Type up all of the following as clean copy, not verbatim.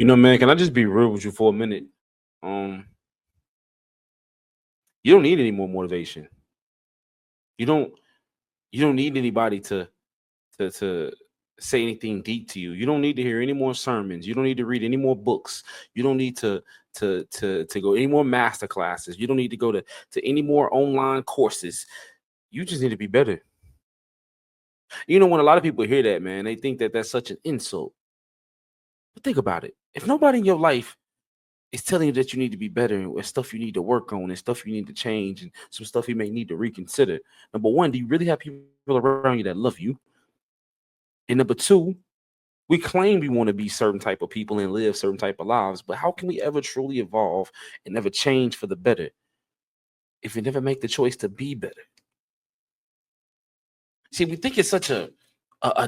Man, can I just be real with you for a minute? Um, you don't need any more motivation. You don't you don't need anybody to say anything deep to you. You don't need to hear any more sermons. You don't need to read any more books. You don't need to go any more master classes. You don't need to go to any more online courses. You just need to be better. When a lot of people hear that, man, they think that that's such an insult. But think about it. If nobody in your life is telling you that you need to be better and stuff you need to work on and stuff you need to change and some stuff you may need to reconsider. Number one, do you really have people around you that love you? And number two, we claim we want to be certain type of people and live certain type of lives, but how can we ever truly evolve and never change for the better if we never make the choice to be better? See, we think it's such a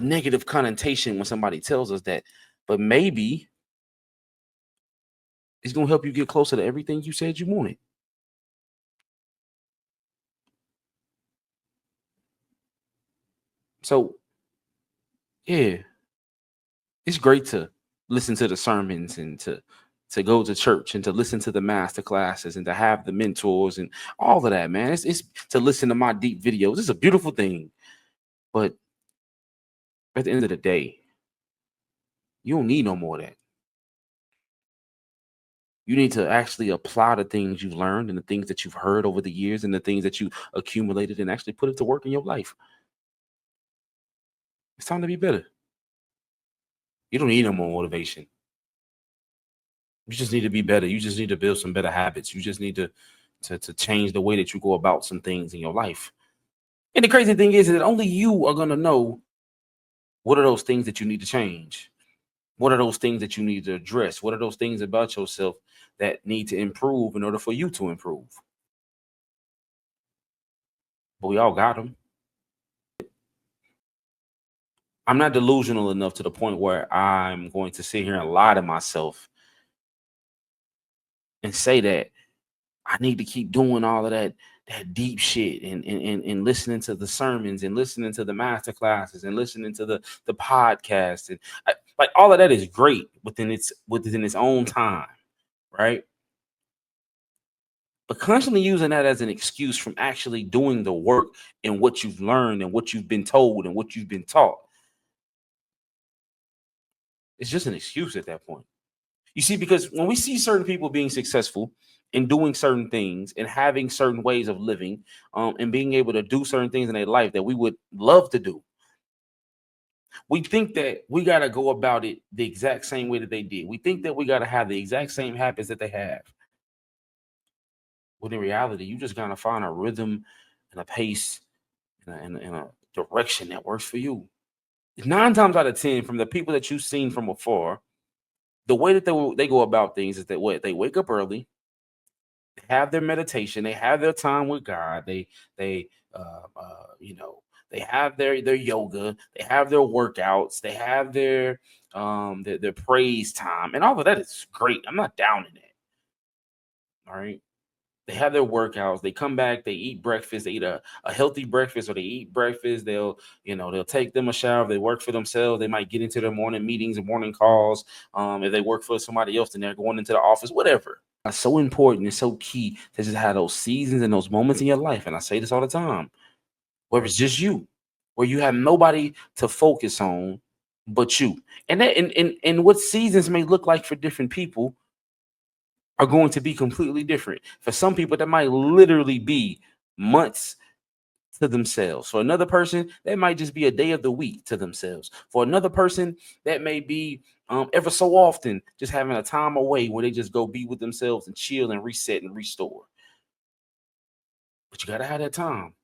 negative connotation when somebody tells us that, but maybe it's going to help you get closer to everything you said you wanted. So, yeah, it's great to listen to the sermons and to go to church and to listen to the master classes and to have the mentors and all of that, man. It's to listen to my deep videos. It's a beautiful thing. But at the end of the day, you don't need no more of that. You need to actually apply the things you've learned and the things that you've heard over the years and the things that you accumulated and actually put it to work in your life. It's time to be better. You don't need no more motivation. You just need to be better. You just need to build some better habits. You just need to change the way that you go about some things in your life. And the crazy thing is that only you are going to know what are those things that you need to change. What are those things that you need to address? What are those things about yourself that need to improve in order for you to improve? But we all got them. I'm not delusional enough to the point where I'm going to sit here and lie to myself and say that I need to keep doing all of that deep shit and listening to the sermons and listening to the master classes and listening to the podcast and like all of that is great within its own time, right? But constantly using that as an excuse from actually doing the work and what you've learned and what you've been told and what you've been taught, it's just an excuse at that point. You see, because when we see certain people being successful in doing certain things and having certain ways of living, and being able to do certain things in their life that we would love to do, we think that we got to go about it the exact same way that they did. We think that we got to have the exact same habits that they have. When in reality, you just got to find a rhythm and a pace and a direction that works for you. 9 times out of 10, from the people that you've seen from afar, the way that they go about things is that they wake up early, have their meditation, they have their time with God, they they have their yoga, they have their workouts, they have their praise time, and all of that is great. I'm not down in it. All right. They have their workouts, they come back, they eat breakfast, they eat a healthy breakfast, or they eat breakfast, they'll take them a shower, if they work for themselves, they might get into their morning meetings and morning calls. If they work for somebody else, then they're going into the office, whatever. It's so important, it's so key to just have those seasons and those moments in your life. And I say this all the time, where it's just you, where you have nobody to focus on but you. And what seasons may look like for different people are going to be completely different. For some people, that might literally be months to themselves. For another person, that might just be a day of the week to themselves. For another person, that may be ever so often just having a time away where they just go be with themselves and chill and reset and restore. But you got to have that time.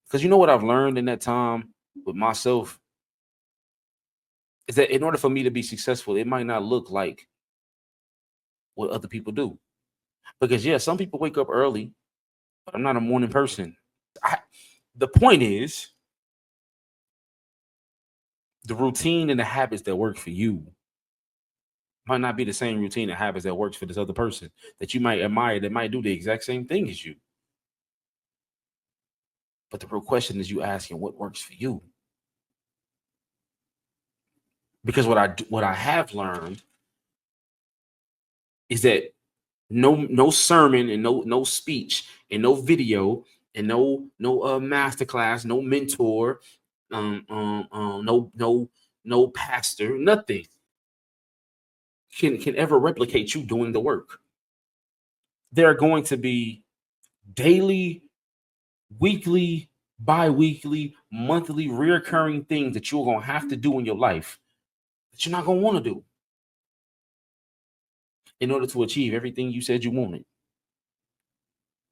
Because you know what I've learned in that time with myself is that in order for me to be successful, it might not look like what other people do. Because, yeah, some people wake up early, but I'm not a morning person. The point is, the routine and the habits that work for you might not be the same routine and habits that works for this other person that you might admire that might do the exact same thing as you. But the real question is you asking what works for you. Because what I have learned is that no sermon and no speech and no video and no masterclass, no mentor, no pastor, nothing can ever replicate you doing the work. There are going to be daily, weekly, bi-weekly, monthly, reoccurring things that you're gonna have to do in your life that you're not gonna want to do in order to achieve everything you said you wanted,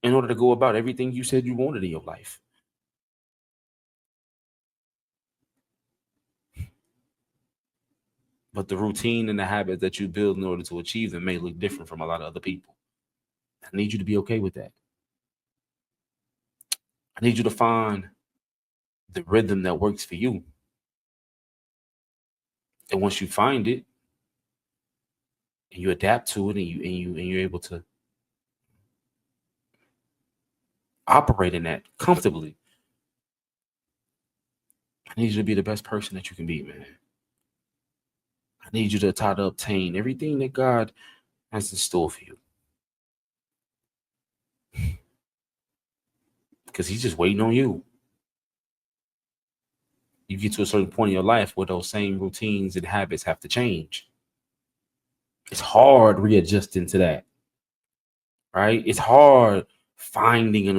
in order to go about everything you said you wanted in your life. But the routine and the habits that you build in order to achieve them may look different from a lot of other people. I need you to be okay with that. I need you to find the rhythm that works for you. And once you find it and you adapt to it and you're able to operate in that comfortably, I need you to be the best person that you can be, man. I need you to try to obtain everything that God has in store for you. Because he's just waiting on you. You get to a certain point in your life where those same routines and habits have to change. It's hard readjusting to that, right? It's hard finding a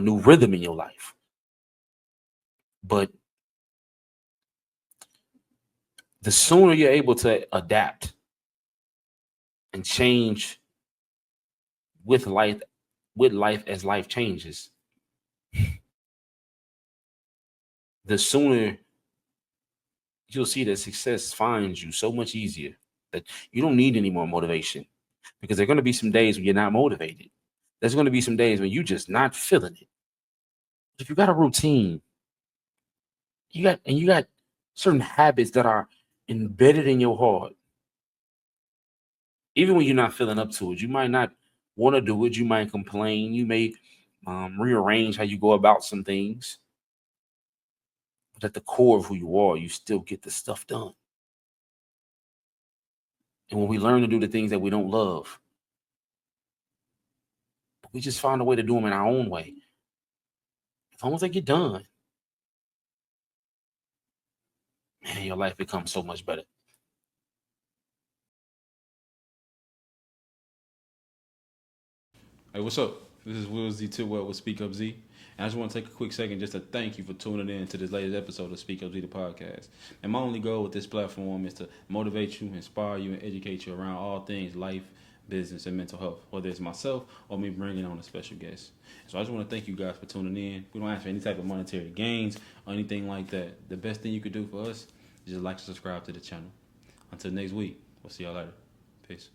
new rhythm in your life. But the sooner you're able to adapt and change with life as life changes, the sooner you'll see that success finds you so much easier that you don't need any more motivation, because there are going to be some days when you're not motivated. There's going to be some days when you're just not feeling it. If you got a routine, you got certain habits that are embedded in your heart. Even when you're not feeling up to it, you might not want to do it. You might complain. You may rearrange how you go about some things. But at the core of who you are, you still get the stuff done. And when we learn to do the things that we don't love, we just find a way to do them in our own way. As long as they get done, man, your life becomes so much better. Hey, what's up? This is Will Z Tidwell with SpeakUPZee. And I just want to take a quick second just to thank you for tuning in to this latest episode of SpeakUPZee the podcast. And my only goal with this platform is to motivate you, inspire you, and educate you around all things life, business, and mental health, whether it's myself or me bringing on a special guest. So I just want to thank you guys for tuning in. We don't ask for any type of monetary gains or anything like that. The best thing you could do for us is just like and subscribe to the channel. Until next week, we'll see y'all later. Peace.